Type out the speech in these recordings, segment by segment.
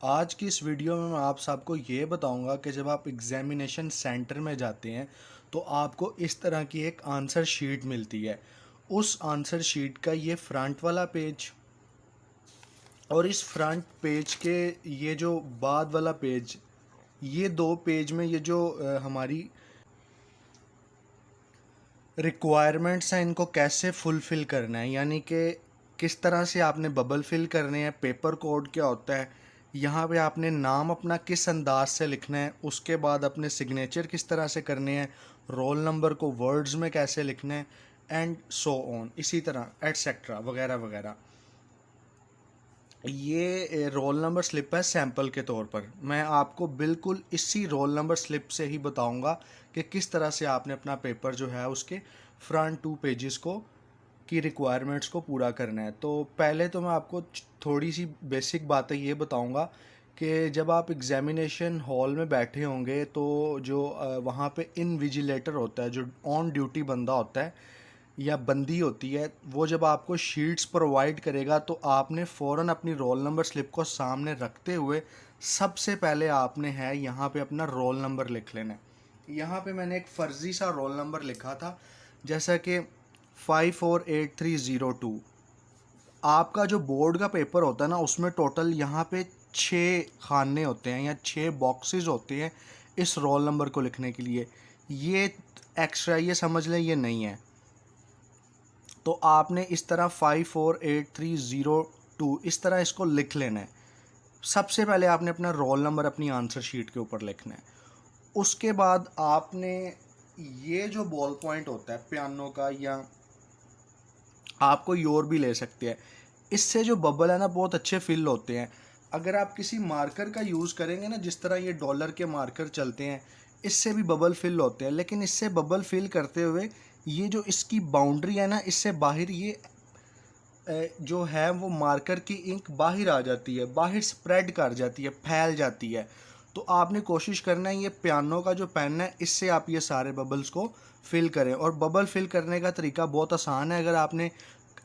आज की इस वीडियो में मैं आप सबको ये बताऊंगा कि जब आप एग्ज़ामिनेशन सेंटर में जाते हैं तो आपको इस तरह की एक आंसर शीट मिलती है। उस आंसर शीट का ये फ्रंट वाला पेज और इस फ्रंट पेज के ये जो बाद वाला पेज, ये दो पेज में ये जो हमारी रिक्वायरमेंट्स हैं इनको कैसे फुलफ़िल करना है, यानी कि किस तरह से आपने बबल फिल करने हैं, पेपर कोड क्या होता है, यहाँ पे आपने नाम अपना किस अंदाज से लिखना है, उसके बाद अपने सिग्नेचर किस तरह से करने हैं, रोल नंबर को वर्ड्स में कैसे लिखना है एंड सो ऑन, इसी तरह एटसेट्रा वगैरह वगैरह। ये रोल नंबर स्लिप है सैंपल के तौर पर। मैं आपको बिल्कुल इसी रोल नंबर स्लिप से ही बताऊंगा कि किस तरह से आपने अपना पेपर जो है उसके फ्रंट टू पेजेस को की रिक्वायरमेंट्स को पूरा करना है। तो पहले तो मैं आपको थोड़ी सी बेसिक बातें ये बताऊंगा कि जब आप एग्ज़ामिनेशन हॉल में बैठे होंगे तो जो वहाँ पे इनविजिलेटर होता है, जो ऑन ड्यूटी बंदा होता है या बंदी होती है, वो जब आपको शीट्स प्रोवाइड करेगा तो आपने फ़ौरन अपनी रोल नंबर स्लिप को सामने रखते हुए सबसे पहले आपने है यहाँ पे अपना रोल नंबर लिख लेना है। यहाँ पे मैंने एक फ़र्ज़ी सा रोल नंबर लिखा था, जैसा कि 548302। आपका जो बोर्ड का पेपर होता है ना, उसमें टोटल यहाँ पे 6 खाने होते हैं या 6 बॉक्सेस होते हैं इस रोल नंबर को लिखने के लिए। ये एक्स्ट्रा, ये समझ लें ये नहीं है। तो आपने इस तरह 548302 इस तरह इसको लिख लेना है। सबसे पहले आपने अपना रोल नंबर अपनी आंसर शीट के ऊपर लिखना है। उसके बाद आपने ये जो बॉल पॉइंट होता है पियानो का, या आप कोई और भी ले सकते हैं, इससे जो बबल है ना बहुत अच्छे फिल होते हैं। अगर आप किसी मार्कर का यूज़ करेंगे ना, जिस तरह ये डॉलर के मार्कर चलते हैं, इससे भी बबल फिल होते हैं, लेकिन इससे बबल फिल करते हुए ये जो इसकी बाउंड्री है ना, इससे बाहर ये जो है वो मार्कर की इंक बाहर आ जाती है, बाहर स्प्रेड कर जाती है, फैल जाती है। तो आपने कोशिश करना है ये पियानो का जो पेन है इससे आप ये सारे बबल्स को फिल करें। और बबल फिल करने का तरीका बहुत आसान है। अगर आपने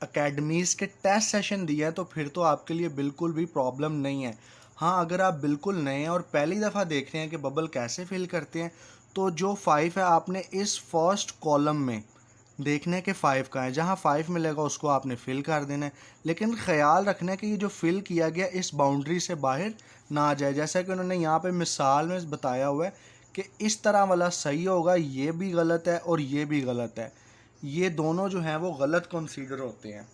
एकेडमीज़ के टेस्ट सेशन दिया है तो फिर तो आपके लिए बिल्कुल भी प्रॉब्लम नहीं है। हाँ, अगर आप बिल्कुल नए हैं और पहली दफ़ा देख रहे हैं कि बबल कैसे फिल करते हैं, तो जो 5 है आपने इस फर्स्ट कॉलम में देखने के 5 का है, जहाँ 5 मिलेगा उसको आपने फिल कर देना है। लेकिन ख़्याल रखना है कि ये जो फिल किया गया इस बाउंड्री से बाहर ना आ जाए। जैसा कि उन्होंने यहाँ पे मिसाल में बताया हुआ है कि इस तरह वाला सही होगा, ये भी गलत है और ये भी गलत है, ये दोनों जो हैं वो गलत कंसीडर होते हैं।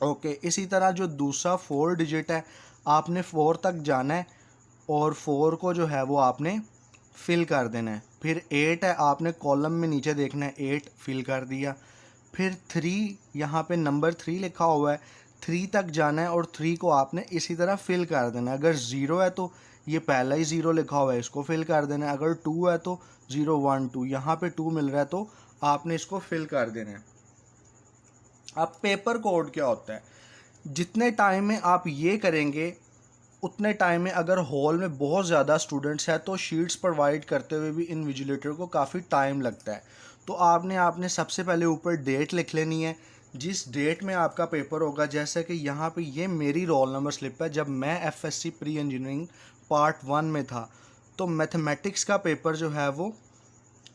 ओके, इसी तरह जो दूसरा 4 डिजिट है, आपने 4 तक जाना है और 4 को जो है वो आपने फिल कर देना है। फिर 8 है, आपने कॉलम में नीचे देखना है, 8 फिल कर दिया। फिर 3, यहाँ पे नंबर 3 लिखा हुआ है, 3 तक जाना है और 3 को आपने इसी तरह फिल कर देना है। अगर 0 है तो ये पहला ही 0 लिखा हुआ है, इसको फिल कर देना है। अगर 2 है तो 0 1 2, यहाँ पे 2 मिल रहा है तो आपने इसको फिल कर देना है। अब पेपर कोड क्या होता है? जितने टाइम में आप ये करेंगे उतने टाइम में, अगर हॉल में बहुत ज़्यादा स्टूडेंट्स हैं तो शीट्स प्रोवाइड करते हुए भी इन्विजिलेटर को काफ़ी टाइम लगता है। तो आपने सबसे पहले ऊपर डेट लिख लेनी है, जिस डेट में आपका पेपर होगा। जैसे कि यहाँ पे ये मेरी रोल नंबर स्लिप है, जब मैं एफएससी प्री इंजीनियरिंग पार्ट 1 में था तो मैथमेटिक्स का पेपर जो है वो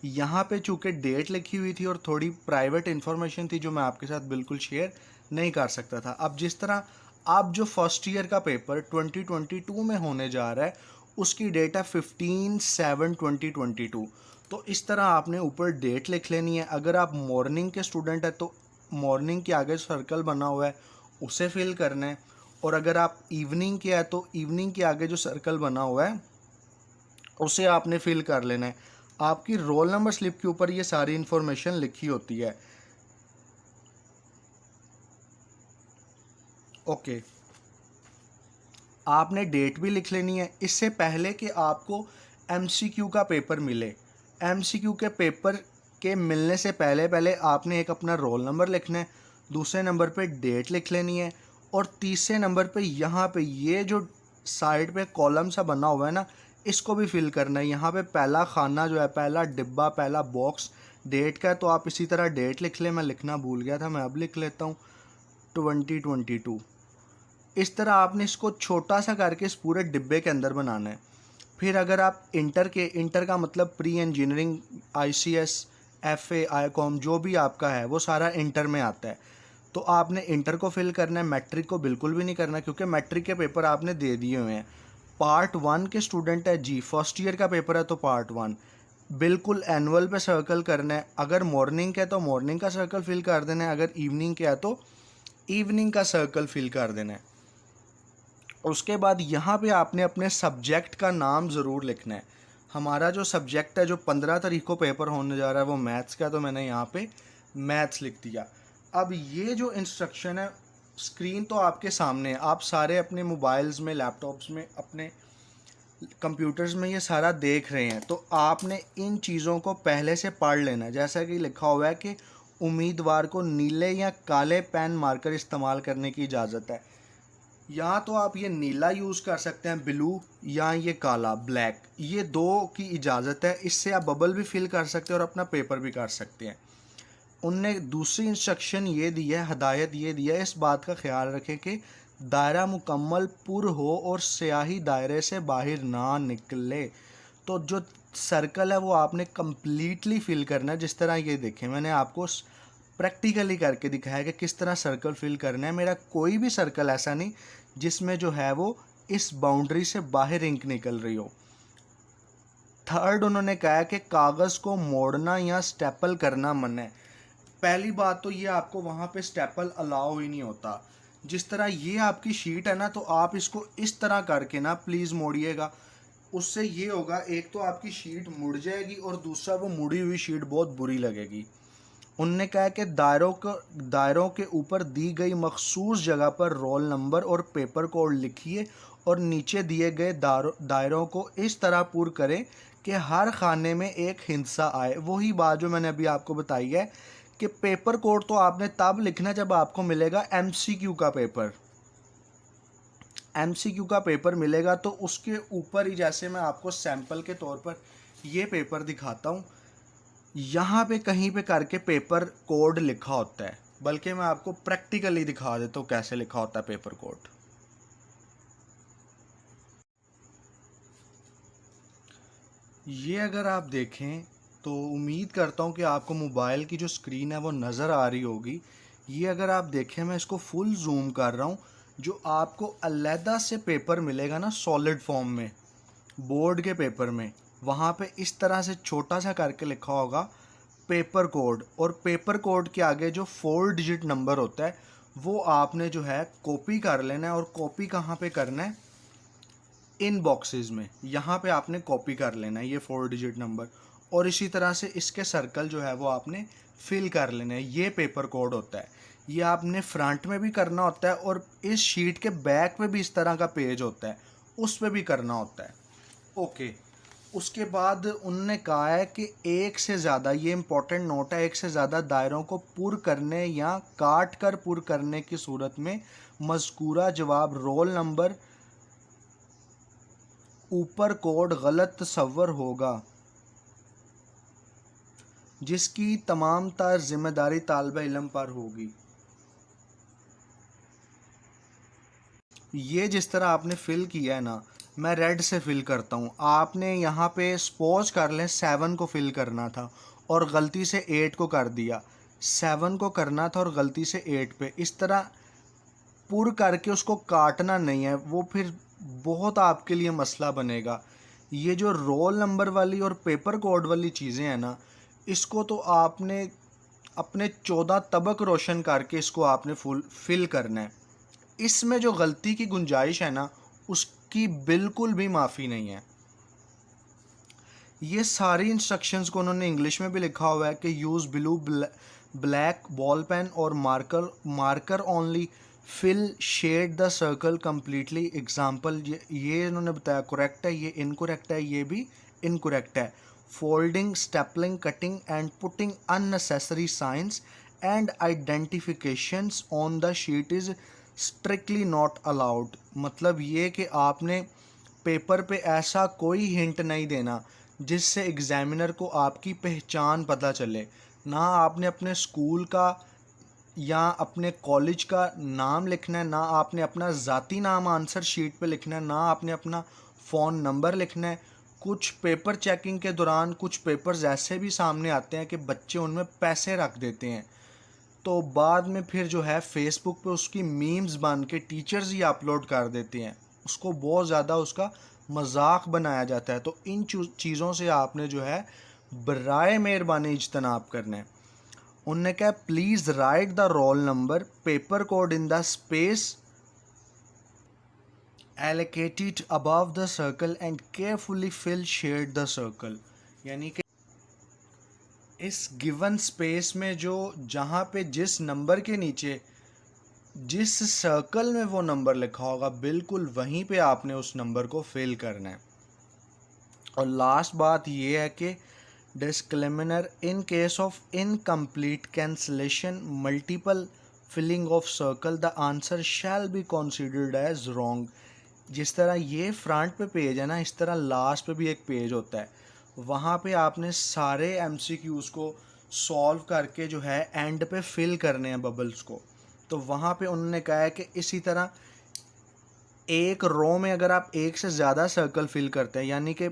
यहाँ पे चूँकि डेट लिखी हुई थी और थोड़ी प्राइवेट इन्फॉर्मेशन थी जो मैं आपके साथ बिल्कुल शेयर नहीं कर सकता था। अब जिस तरह आप जो फर्स्ट ईयर का पेपर 2022 में होने जा रहा है उसकी डेट है 15/7/2022। तो इस तरह आपने ऊपर डेट लिख लेनी है। अगर आप मॉर्निंग के स्टूडेंट हैं तो मॉर्निंग के आगे सर्कल बना हुआ है उसे फिल करना है, और अगर आप इवनिंग के हैं तो इवनिंग के आगे जो सर्कल बना हुआ है उसे आपने फिल कर लेना है। आपकी रोल नंबर स्लिप के ऊपर ये सारी इन्फॉर्मेशन लिखी होती है। ओके, आपने डेट भी लिख लेनी है। इससे पहले कि आपको एमसीक्यू का पेपर मिले, एमसीक्यू के पेपर के मिलने से पहले पहले आपने एक अपना रोल नंबर लिखना है, दूसरे नंबर पे डेट लिख लेनी है, और तीसरे नंबर पे यहाँ पे ये जो साइड पे कॉलम सा बना हुआ है ना, इसको भी फिल करना है। यहाँ पे पहला खाना जो है, पहला डिब्बा, पहला बॉक्स डेट का है, तो आप इसी तरह डेट लिख लें। मैं लिखना भूल गया था, मैं अब लिख लेता हूँ 2022। इस तरह आपने इसको छोटा सा करके इस पूरे डिब्बे के अंदर बनाना है। फिर अगर आप इंटर का मतलब pre engineering, ICS, FA, ICOM जो भी आपका है वो सारा इंटर में आता है। तो आपने इंटर को फिल करना है, मैट्रिक को बिल्कुल भी नहीं करना क्योंकि मैट्रिक के पेपर आपने दे दिए हुए हैं। पार्ट 1 के स्टूडेंट है जी, फर्स्ट ईयर का पेपर है तो पार्ट 1 बिल्कुल एनुअल पे सर्कल करना है। अगर मॉर्निंग का है तो मॉर्निंग का सर्कल फिल कर देना है, अगर इवनिंग का है तो इवनिंग का सर्कल फिल कर देना है। उसके बाद यहाँ पे आपने अपने सब्जेक्ट का नाम ज़रूर लिखना है। हमारा जो सब्जेक्ट है, जो 15 तारीख को पेपर होने जा रहा है वो मैथ्स का, तो मैंने यहाँ पे मैथ्स लिख दिया। अब ये जो इंस्ट्रक्शन है, स्क्रीन तो आपके सामने है, आप सारे अपने मोबाइल्स में, लैपटॉप्स में, अपने कंप्यूटर्स में ये सारा देख रहे हैं। तो आपने इन चीज़ों को पहले से पढ़ लेना है। जैसा कि लिखा हुआ है कि उम्मीदवार को नीले या काले पेन मार्कर इस्तेमाल करने की इजाज़त है। या तो आप ये नीला यूज़ कर सकते हैं, ब्लू, या ये काला, ब्लैक, ये दो की इजाज़त है। इससे आप बबल भी फिल कर सकते हैं और अपना पेपर भी कर सकते हैं। उनने दूसरी इंस्ट्रक्शन ये दी है, हदायत ये दी है, इस बात का ख्याल रखें कि दायरा मुकम्मल पुर हो और स्याही दायरे से बाहर ना निकले। तो जो सर्कल है वो आपने कम्प्लीटली फिल करना है। जिस तरह ये देखें, मैंने आपको प्रैक्टिकली करके दिखाया कि किस तरह सर्कल फिल करना है। मेरा कोई भी सर्कल ऐसा नहीं जिसमें जो है वो इस बाउंड्री से बाहर इंक निकल रही हो। थर्ड, उन्होंने कहा है कि कागज़ को मोड़ना या स्टेपल करना मना है। पहली बात तो ये आपको वहाँ पे स्टेपल अलाउ ही नहीं होता। जिस तरह ये आपकी शीट है ना, तो आप इसको इस तरह करके ना प्लीज़ मोड़िएगा। उससे ये होगा, एक तो आपकी शीट मुड़ जाएगी और दूसरा वो मुड़ी हुई शीट बहुत बुरी लगेगी। उनने कहा कि दायरों के ऊपर दी गई मखसूस जगह पर रोल नंबर और पेपर कोड लिखिए और नीचे दिए गए दायरों को इस तरह पूर्ण करें कि हर खाने में एक हिस्सा आए। वही बात जो मैंने अभी आपको बताई है कि पेपर कोड तो आपने तब लिखना जब आपको मिलेगा MCQ का पेपर। MCQ का पेपर मिलेगा तो उसके ऊपर ही, जैसे मैं आपको सैंपल के तौर पर ये पेपर दिखाता हूँ, यहाँ पे कहीं पे करके पेपर कोड लिखा होता है। बल्कि मैं आपको प्रैक्टिकली दिखा देता हूँ कैसे लिखा होता है पेपर कोड। ये अगर आप देखें तो उम्मीद करता हूँ कि आपको मोबाइल की जो स्क्रीन है वो नज़र आ रही होगी। ये अगर आप देखें, मैं इसको फुल जूम कर रहा हूँ। जो आपको अलहदा से पेपर मिलेगा ना सॉलिड फॉर्म में, बोर्ड के पेपर में, वहाँ पे इस तरह से छोटा सा करके लिखा होगा पेपर कोड। और पेपर कोड के आगे जो 4 डिजिट नंबर होता है वो आपने जो है कॉपी कर लेना है। और कॉपी कहाँ पे करना है? इन बॉक्सेस में, यहाँ पे आपने कॉपी कर लेना है ये 4 डिजिट नंबर। और इसी तरह से इसके सर्कल जो है वो आपने फिल कर लेना है। ये पेपर कोड होता है। ये आपने फ्रंट में भी करना होता है और इस शीट के बैक पे भी इस तरह का पेज होता है, उस पर भी करना होता है। ओके। उसके बाद उन्होंने कहा है कि एक से ज़्यादा, ये इम्पोर्टेंट नोट है, एक से ज़्यादा दायरों को पुर करने या काट कर पुर करने की सूरत में मज़कूरा जवाब रोल नंबर ऊपर कोड गलत तस्वर होगा, जिसकी तमाम तार जिम्मेदारी तालिब इल्म पर होगी। ये जिस तरह आपने फिल किया है ना, मैं रेड से फिल करता हूँ। आपने यहाँ पे सपोज कर लें 7 को फिल करना था और गलती से 8 को कर दिया। 7 को करना था और गलती से 8 पे, इस तरह पुर करके उसको काटना नहीं है, वो फिर बहुत आपके लिए मसला बनेगा। ये जो रोल नंबर वाली और पेपर कोड वाली चीज़ें हैं ना, इसको तो आपने अपने 14 तबक रोशन करके इसको आपने फुल फिल करना है। इसमें जो गलती की गुंजाइश है ना, उसकी बिल्कुल भी माफ़ी नहीं है। ये सारी इंस्ट्रक्शंस को उन्होंने इंग्लिश में भी लिखा हुआ है कि use blue black ball pen और marker only, fill shade the circle completely. Example ये इन्होंने बताया करेक्ट है, ये इनकरेक्ट है, ये भी इनकरेक्ट है। Folding, stippling, cutting and putting unnecessary science and identifications on the sheet is strictly not allowed. मतलब ये कि आपने पेपर पे ऐसा कोई हिंट नहीं देना जिससे एग्ज़ामिनर को आपकी पहचान पता चले। ना आपने अपने स्कूल का या अपने कॉलेज का नाम लिखना है, ना आपने अपना ज़ाती नाम आंसर शीट पे लिखना है, ना आपने अपना फ़ोन नंबर लिखना है। कुछ पेपर चेकिंग के दौरान कुछ पेपर्स ऐसे भी सामने आते हैं कि बच्चे उनमें पैसे रख देते हैं, तो बाद में फिर जो है फेसबुक पे उसकी मीम्स बन के टीचर्स ही अपलोड कर देते हैं, उसको बहुत ज़्यादा उसका मजाक बनाया जाता है। तो इन चीज़ों से आपने जो है बराए मेहरबानी इज्तनाब करना है। उनने कहा please write the roll number paper code in the space allocated above the circle and carefully fill shade the circle। यानी कि इस गिवन स्पेस में जो जहाँ पे जिस नंबर के नीचे जिस सर्कल में वो नंबर लिखा होगा बिल्कुल वहीं पे आपने उस नंबर को फिल करना है। और लास्ट बात ये है कि disclaimer in case of incomplete cancellation multiple filling of circle the answer shall be considered as wrong. जिस तरह ये फ्रंट पे पेज है ना, इस तरह लास्ट पे भी एक पेज होता है, वहाँ पे आपने सारे एमसीक्यूज़ को सॉल्व करके जो है एंड पे फिल करने हैं बबल्स को। तो वहाँ पे उन्होंने कहा है कि इसी तरह एक रो में अगर आप एक से ज़्यादा सर्कल फिल करते हैं, यानी कि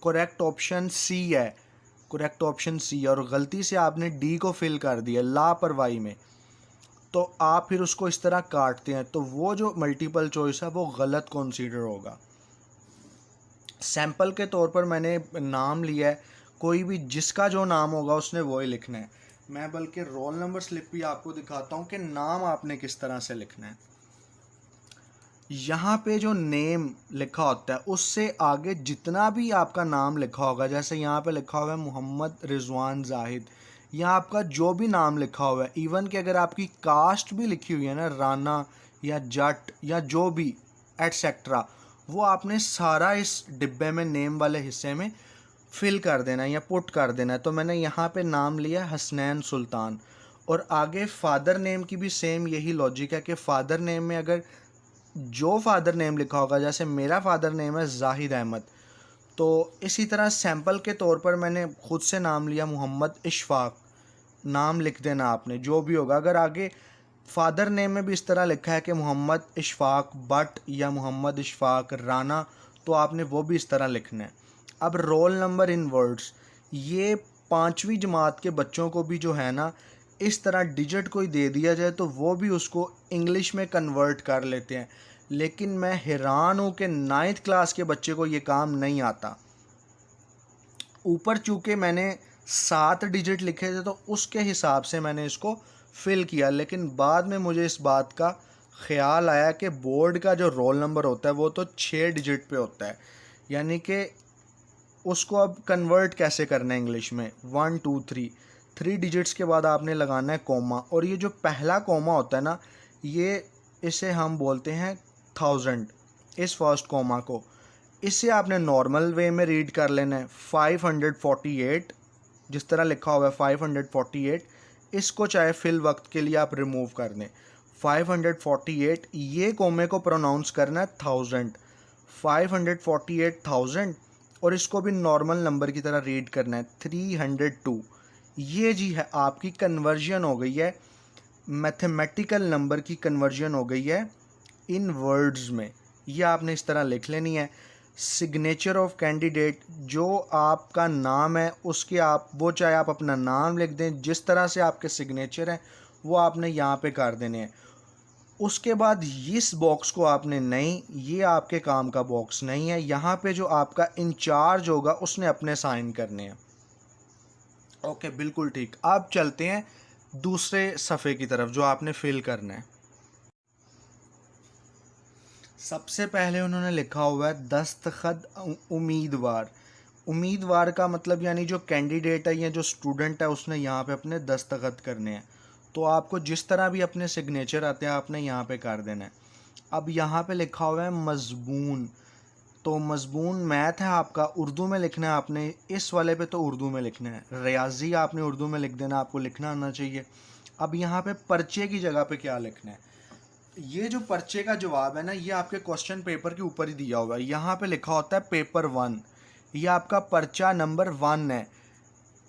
करेक्ट ऑप्शन सी है, करेक्ट ऑप्शन सी, और गलती से आपने डी को फिल कर दिया लापरवाही में, तो आप फिर उसको इस तरह काटते हैं, तो वो जो मल्टीपल चॉइस है वो गलत कंसीडर होगा। सैंपल के तौर पर मैंने नाम लिया है, कोई भी जिसका जो नाम होगा उसने वो ही लिखना है। मैं बल्कि रोल नंबर स्लिप भी आपको दिखाता हूँ कि नाम आपने किस तरह से लिखना है। यहाँ पे जो नेम लिखा होता है उससे आगे जितना भी आपका नाम लिखा होगा, जैसे यहाँ पे लिखा हुआ है मोहम्मद रिजवान जाहिद, या आपका जो भी नाम लिखा हुआ है, इवन कि अगर आपकी कास्ट भी लिखी हुई है ना, राना या जट या जो भी एटसेट्रा, वो आपने सारा इस डिब्बे में नेम वाले हिस्से में फिल कर देना है या पुट कर देना है। तो मैंने यहाँ पे नाम लिया हसनैन सुल्तान, और आगे फादर नेम की भी सेम यही लॉजिक है कि फ़ादर नेम में अगर जो फादर नेम लिखा होगा, जैसे मेरा फादर नेम है जाहिद अहमद, तो इसी तरह सैंपल के तौर पर मैंने ख़ुद से नाम लिया मोहम्मद इशफाक, नाम लिख देना आपने जो भी होगा। अगर आगे फादर नेम में भी इस तरह लिखा है कि मोहम्मद इशफाक बट या मोहम्मद इशफाक राना, तो आपने वो भी इस तरह लिखना है। अब रोल नंबर इन वर्ड्स, ये 5वीं जमात के बच्चों को भी जो है ना, इस तरह डिजिट कोई दे दिया जाए तो वो भी उसको इंग्लिश में कन्वर्ट कर लेते हैं, लेकिन मैं हैरान हूँ कि 9th क्लास के बच्चे को ये काम नहीं आता। ऊपर चूँकि मैंने 7 डिजिट लिखे थे तो उसके हिसाब से मैंने इसको फिल किया, लेकिन बाद में मुझे इस बात का ख्याल आया कि बोर्ड का जो रोल नंबर होता है वो तो 6 डिजिट पे होता है, यानी कि उसको अब कन्वर्ट कैसे करना है इंग्लिश में, 1 2 3 डिजिट्स के बाद आपने लगाना है कॉमा, और ये जो पहला कॉमा होता है ना, ये इसे हम बोलते हैं 1000, इस फर्स्ट कॉमा को, इसे आपने नॉर्मल वे में रीड कर लेना है 548, जिस तरह लिखा हुआ है 548, इसको चाहे फिल वक्त के लिए आप रिमूव कर दें 548, ये कॉमे को प्रोनाउंस करना है 1000, 548,000, और इसको भी नॉर्मल नंबर की तरह रीड करना है 302। ये जी है आपकी कन्वर्जन हो गई है, मैथमेटिकल नंबर की कन्वर्जन हो गई है इन वर्ड्स में। ये आपने इस तरह लिख लेनी है। सिग्नेचर ऑफ कैंडिडेट, जो आपका नाम है उसके आप वो चाहे आप अपना नाम लिख दें, जिस तरह से आपके सिग्नेचर हैं वो आपने यहाँ पे कर देने हैं। उसके बाद इस बॉक्स को आपने नहीं, ये आपके काम का बॉक्स नहीं है, यहाँ पे जो आपका इंचार्ज होगा उसने अपने साइन करने हैं। ओके, बिल्कुल ठीक। अब चलते हैं दूसरे सफ़े की तरफ जो आपने फिल करना है। सबसे पहले उन्होंने लिखा हुआ है दस्तखत उम्मीदवार। उम्मीदवार का मतलब यानी जो कैंडिडेट है या जो स्टूडेंट है उसने यहाँ पे अपने दस्तखत करने हैं। तो आपको जिस तरह भी अपने सिग्नेचर आते हैं आपने यहाँ पे कर देना है। अब यहाँ पे लिखा हुआ है मज़बून, तो मज़बून मैथ है आपका, उर्दू में लिखना है आपने, इस वाले पे तो उर्दू में लिखना है, रियाजी आपने उर्दू में लिख देना, आपको लिखना आना चाहिए। अब यहाँ पे पर्चे की जगह पे क्या लिखना है, ये जो पर्चे का जवाब है ना, ये आपके क्वेश्चन पेपर के ऊपर ही दिया हुआ है। यहाँ पे लिखा होता है पेपर 1, ये आपका पर्चा नंबर 1 है।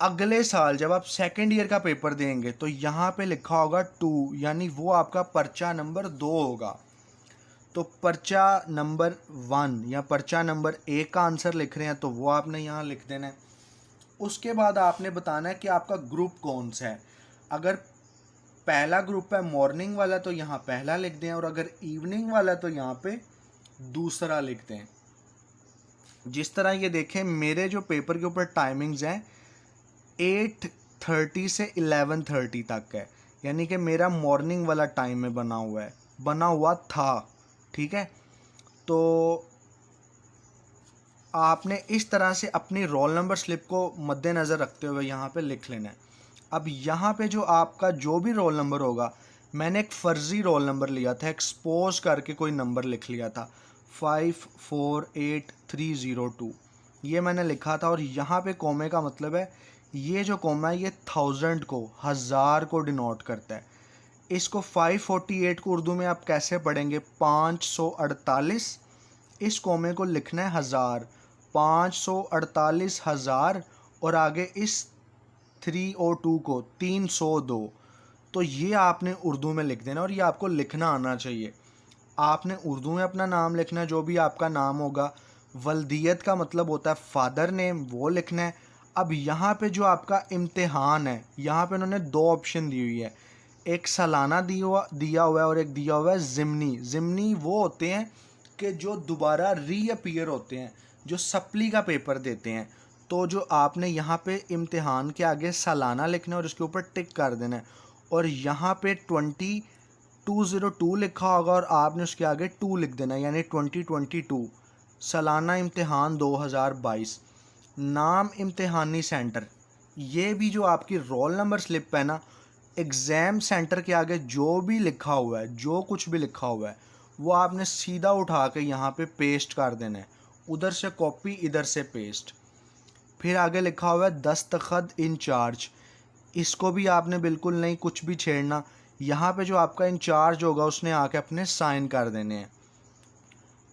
अगले साल जब आप सेकेंड ईयर का पेपर देंगे तो यहाँ पे लिखा होगा 2, यानी वो आपका पर्चा नंबर 2 होगा। तो पर्चा नंबर 1 या पर्चा नंबर 1 का आंसर लिख रहे हैं तो वो आपने यहाँ लिख देना है। उसके बाद आपने बताना है कि आपका ग्रुप कौन सा है। अगर पहला ग्रुप है मॉर्निंग वाला तो यहाँ पहला लिख दें, और अगर इवनिंग वाला तो यहाँ पे दूसरा लिख दें। जिस तरह ये देखें, मेरे जो पेपर के ऊपर टाइमिंग्स हैं 8:30 से 11:30 तक है, यानी कि मेरा मॉर्निंग वाला टाइम में बना हुआ था। ठीक है, तो आपने इस तरह से अपनी रोल नंबर स्लिप को मद्देनज़र रखते हुए यहाँ पे लिख लेना है। अब यहाँ पे जो आपका जो भी रोल नंबर होगा, मैंने एक फ़र्ज़ी रोल नंबर लिया था, एक्सपोज करके कोई नंबर लिख लिया था 548302, ये मैंने लिखा था। और यहाँ पे कोमे का मतलब है, ये जो कोमा है ये 1000 को, 1000 को डिनोट करता है। इसको 548 को उर्दू में आप कैसे पढ़ेंगे, 548। इस कोमे को लिखना है 1000, 548,000, और आगे इस 302 को 302। तो ये आपने उर्दू में लिख देना, और ये आपको लिखना आना चाहिए। आपने उर्दू में अपना नाम लिखना है, जो भी आपका नाम होगा। वल्दियत का मतलब होता है फादर नेम, वो लिखना है। अब यहाँ पे जो आपका इम्तिहान है, यहाँ पे उन्होंने 2 ऑप्शन दी हुई है, एक सालाना दिया हुआ है और एक दिया हुआ है ज़िमनी। ज़िमनी वो होते हैं कि जो दोबारा रीअपीयर होते हैं, जो सप्ली का पेपर देते हैं। तो जो आपने यहाँ पे इम्तिहान के आगे सालाना लिखना है और उसके ऊपर टिक कर देना है, और यहाँ पे 202 लिखा होगा और आपने उसके आगे 2 लिख देना है, यानी 2022 सालाना इम्तिहान 2022। नाम इम्तिहानी सेंटर, ये भी जो आपकी रोल नंबर स्लिप है ना, एग्ज़ाम सेंटर के आगे जो भी लिखा हुआ है, जो कुछ भी लिखा हुआ है, वो आपने सीधा उठा के यहाँ पे पेस्ट कर देना है। उधर से कॉपी, इधर से पेस्ट। फिर आगे लिखा हुआ है दस्तखत इंचार्ज, इसको भी आपने बिल्कुल नहीं कुछ भी छेड़ना। यहाँ पे जो आपका इंचार्ज होगा उसने आके अपने साइन कर देने हैं।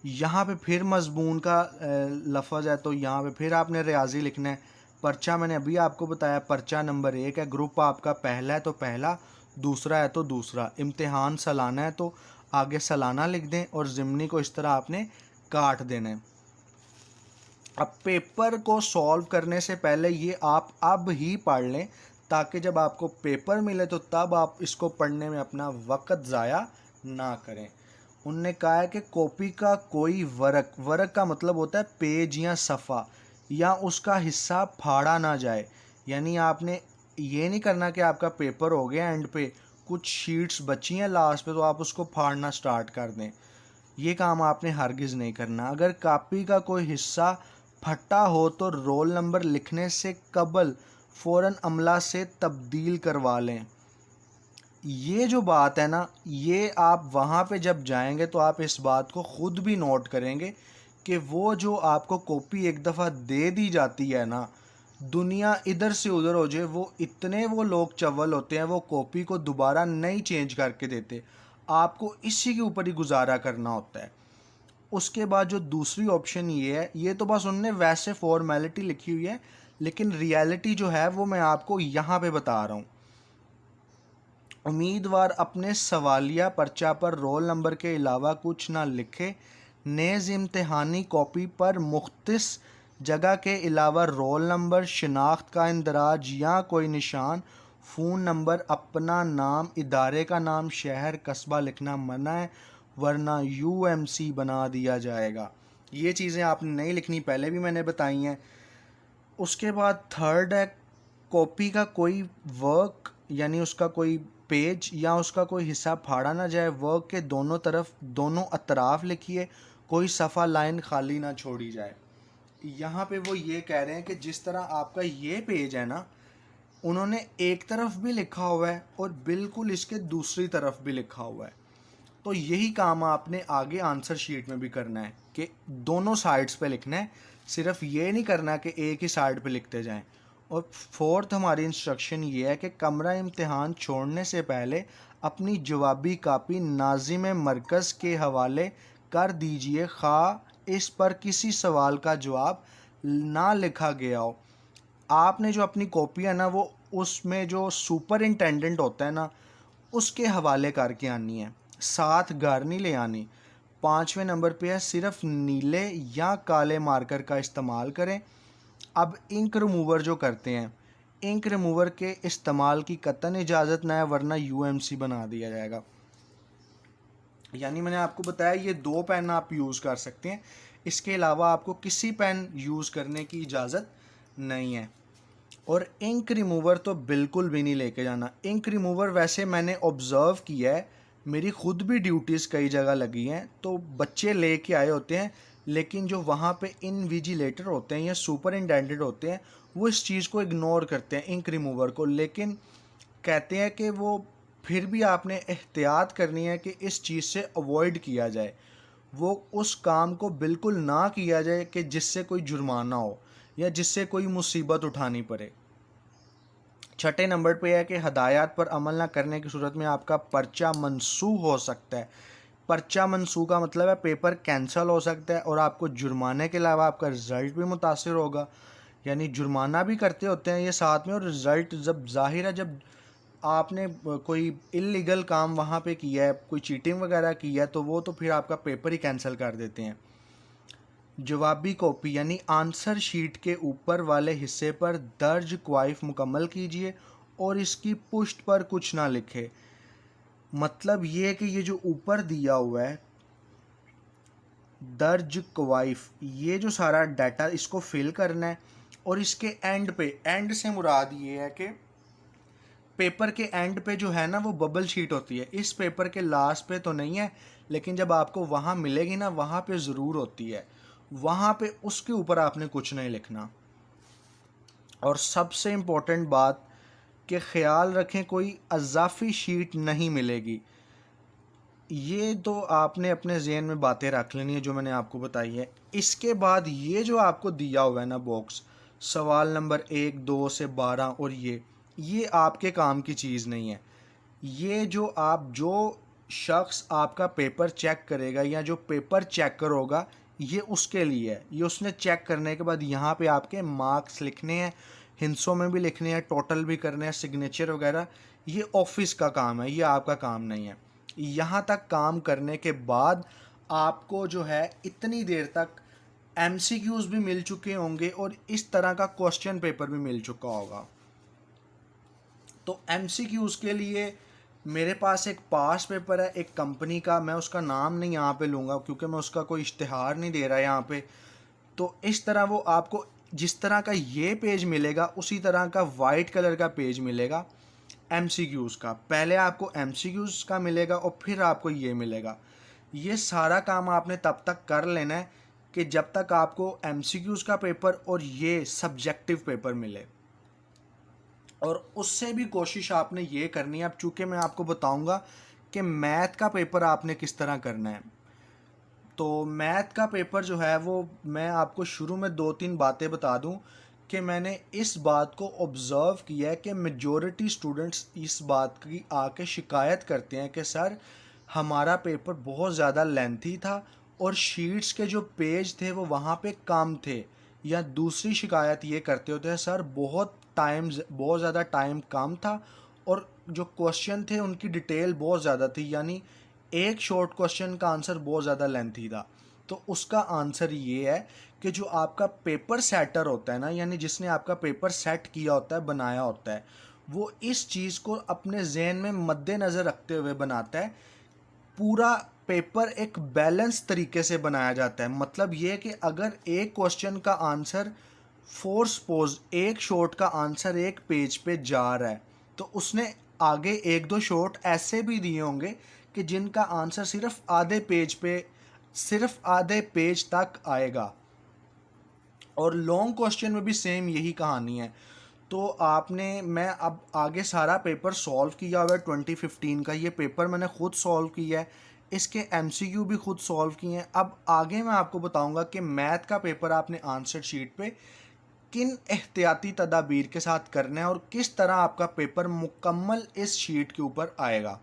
यहाँ पे फिर मजमून का लफ्ज़ है, तो यहाँ पे फिर आपने रियाजी लिखना है। पर्चा मैंने अभी आपको बताया, पर्चा नंबर 1 है, ग्रुप आपका पहला है तो पहला, दूसरा है तो दूसरा। इम्तिहान सालाना है तो आगे सालाना लिख दें, और ज़िमनी को इस तरह आपने काट देना है। अब पेपर को सॉल्व करने से पहले ये आप अब ही पढ़ लें, ताकि जब आपको पेपर मिले तो तब आप इसको पढ़ने में अपना वक्त ज़ाया ना करें। उनने कहा है कि कॉपी का कोई वर्क का मतलब होता है पेज या सफ़ा, या उसका हिस्सा फाड़ा ना जाए। यानी आपने ये नहीं करना कि आपका पेपर हो गया, एंड पे कुछ शीट्स बची हैं लास्ट पे तो आप उसको फाड़ना स्टार्ट कर दें। ये काम आपने हरगिज़ नहीं करना। अगर कॉपी का कोई हिस्सा फटा हो तो रोल नंबर लिखने से कबल फ़ौरन अमला से तब्दील करवा लें। ये जो बात है ना, ये आप वहाँ पे जब जाएंगे तो आप इस बात को ख़ुद भी नोट करेंगे कि वो जो आपको कॉपी एक दफ़ा दे दी जाती है ना, दुनिया इधर से उधर हो जाए, वो इतने वो लोग चवल होते हैं, वो कॉपी को दोबारा नहीं चेंज करके देते। आपको इसी के ऊपर ही गुजारा करना होता है। उसके बाद जो दूसरी ऑप्शन ये है, ये तो बस उनने वैसे फॉर्मेलिटी लिखी हुई है, लेकिन रियलिटी जो है वो मैं आपको यहाँ पे बता रहा हूँ। उम्मीदवार अपने सवालिया पर्चा पर रोल नंबर के अलावा कुछ ना लिखे। नेज़ इम्तिहानी कॉपी पर मुख्तस जगह के अलावा रोल नंबर, शनाख्त का इंदराज या कोई निशान, फ़ोन नंबर, अपना नाम, इदारे का नाम, शहर, कस्बा लिखना मना है, वरना यूएमसी बना दिया जाएगा। ये चीज़ें आपने नहीं लिखनी, पहले भी मैंने बताई हैं। उसके बाद थर्ड है, कॉपी का कोई वर्क यानी उसका कोई पेज या उसका कोई हिस्सा फाड़ा ना जाए। वर्क के दोनों तरफ, दोनों अतराफ लिखिए, कोई सफ़ा लाइन खाली ना छोड़ी जाए। यहाँ पे वो ये कह रहे हैं कि जिस तरह आपका ये पेज है ना, उन्होंने एक तरफ भी लिखा हुआ है और बिल्कुल इसके दूसरी तरफ भी लिखा हुआ है। तो यही काम आपने आगे आंसर शीट में भी करना है कि दोनों साइड्स पे लिखना है, सिर्फ ये नहीं करना कि एक ही साइड पे लिखते जाएं। और फोर्थ हमारी इंस्ट्रक्शन ये है कि कमरा इम्तिहान छोड़ने से पहले अपनी जवाबी कापी नाज़िम मरकज़ के हवाले कर दीजिए, खा इस पर किसी सवाल का जवाब ना लिखा गया हो। आपने जो अपनी कॉपी है ना वो उसमें जो सुपरिंटेंडेंट होता है ना उसके हवाले करके आनी है, साथ घर नहीं ले आनी। 5वें नंबर पे है सिर्फ नीले या काले मार्कर का इस्तेमाल करें। अब इंक रिमूवर जो करते हैं, इंक रिमूवर के इस्तेमाल की कतई इजाज़त ना है, वरना यूएमसी बना दिया जाएगा। यानी मैंने आपको बताया ये 2 पेन आप यूज़ कर सकते हैं, इसके अलावा आपको किसी पेन यूज़ करने की इजाज़त नहीं है। और इंक रिमूवर तो बिल्कुल भी नहीं लेके जाना। इंक रिमूवर वैसे मैंने ऑब्ज़र्व किया है, मेरी ख़ुद भी ड्यूटीज़ कई जगह लगी हैं, तो बच्चे लेके आए होते हैं, लेकिन जो वहाँ पे इनविजिलेटर होते हैं या सुपरिटेंडेंट होते हैं वो इस चीज़ को इग्नोर करते हैं इंक रिमूवर को, लेकिन कहते हैं कि वो फिर भी आपने एहतियात करनी है कि इस चीज़ से अवॉइड किया जाए, वो उस काम को बिल्कुल ना किया जाए कि जिससे कोई जुर्माना हो या जिससे कोई मुसीबत उठानी पड़े। छठे नंबर पे है कि हदायत पर अमल ना करने की सूरत में आपका पर्चा मनसूख हो सकता है। पर्चा मनसूख का मतलब है पेपर कैंसिल हो सकता है और आपको जुर्माने के अलावा आपका रिज़ल्ट भी मुतासिर होगा। यानी जुर्माना भी करते होते हैं ये साथ में, और रिज़ल्ट जब ज़ाहिर है जब आपने कोई इल्लीगल काम वहाँ पे किया है, कोई चीटिंग वगैरह की है, तो वो तो फिर आपका पेपर ही कैंसिल कर देते हैं। जवाबी कॉपी यानी आंसर शीट के ऊपर वाले हिस्से पर दर्ज क्वाइफ मुकम्मल कीजिए और इसकी पुष्ट पर कुछ ना लिखे। मतलब ये है कि ये जो ऊपर दिया हुआ है दर्ज क्वाइफ, ये जो सारा डाटा इसको फिल करना है, और इसके एंड पे, एंड से मुराद ये है कि पेपर के एंड पे जो है ना वो बबल शीट होती है, इस पेपर के लास्ट पे तो नहीं है, लेकिन जब आपको वहाँ मिलेगी ना वहाँ पे ज़रूर होती है, वहाँ पे उसके ऊपर आपने कुछ नहीं लिखना। और सबसे इम्पोर्टेंट बात कि ख़याल रखें कोई अज़ाफ़ी शीट नहीं मिलेगी। ये तो आपने अपने ज़हन में बातें रख लेनी है जो मैंने आपको बताई है। इसके बाद ये जो आपको दिया हुआ है ना बॉक्स, सवाल नंबर 1, 2 से 12 और ये आपके काम की चीज़ नहीं है। ये जो शख्स आपका पेपर चेक करेगा या जो पेपर चेकर होगा, ये उसके लिए है। ये उसने चेक करने के बाद यहाँ पे आपके मार्क्स लिखने हैं, हिंसों में भी लिखने हैं, टोटल भी करने हैं, सिग्नेचर वगैरह। ये ऑफिस का काम है, ये आपका काम नहीं है। यहाँ तक काम करने के बाद आपको जो है इतनी देर तक एमसीक्यूज़ भी मिल चुके होंगे और इस तरह का क्वेश्चन पेपर भी मिल चुका होगा। तो एमसीक्यूज़ के लिए मेरे पास एक पास पेपर है एक कंपनी का, मैं उसका नाम नहीं यहाँ पे लूँगा क्योंकि मैं उसका कोई इश्तिहार नहीं दे रहा यहाँ पे। तो इस तरह वो आपको जिस तरह का ये पेज मिलेगा उसी तरह का वाइट कलर का पेज मिलेगा एमसीक्यूज़ का। पहले आपको एमसीक्यूज़ का मिलेगा और फिर आपको ये मिलेगा। ये सारा काम आपने तब तक कर लेना है कि जब तक आपको एमसीक्यूज़ का पेपर और ये सब्जेक्टिव पेपर मिले, और उससे भी कोशिश आपने ये करनी है। अब चूँकि मैं आपको बताऊंगा कि मैथ का पेपर आपने किस तरह करना है, तो मैथ का पेपर जो है वो मैं आपको शुरू में 2-3 बातें बता दूं कि मैंने इस बात को ऑब्ज़र्व किया है कि मेजॉरिटी स्टूडेंट्स इस बात की आके शिकायत करते हैं कि सर हमारा पेपर बहुत ज़्यादा लेंथी था और शीट्स के जो पेज थे वो वहाँ पे कम थे। या दूसरी शिकायत ये करते होते हैं सर बहुत ज़्यादा टाइम कम था और जो क्वेश्चन थे उनकी डिटेल बहुत ज़्यादा थी, यानी एक शॉर्ट क्वेश्चन का आंसर बहुत ज़्यादा लेंथी था। तो उसका आंसर ये है कि जो आपका पेपर सेटर होता है ना, यानी जिसने आपका पेपर सेट किया होता है, बनाया होता है, वो इस चीज़ को अपने जहन में मद्देनज़र रखते हुए बनाता है। पूरा पेपर एक बैलेंस तरीके से बनाया जाता है। मतलब ये कि अगर एक क्वेश्चन का आंसर फोर सपोज एक शॉर्ट का आंसर एक पेज पे जा रहा है, तो उसने आगे 1-2 शॉर्ट ऐसे भी दिए होंगे कि जिनका आंसर सिर्फ आधे पेज तक आएगा। और लॉन्ग क्वेश्चन में भी सेम यही कहानी है। तो मैं अब आगे सारा पेपर सॉल्व किया हुआ है 2015 का, ये पेपर मैंने खुद सॉल्व किया है, इसके एमसीक्यू भी खुद सॉल्व किए हैं। अब आगे मैं आपको बताऊंगा कि मैथ का पेपर आपने आंसर शीट पे किन एहतियाती तदाबीर के साथ करना है और किस तरह आपका पेपर मुकम्मल इस शीट के ऊपर आएगा।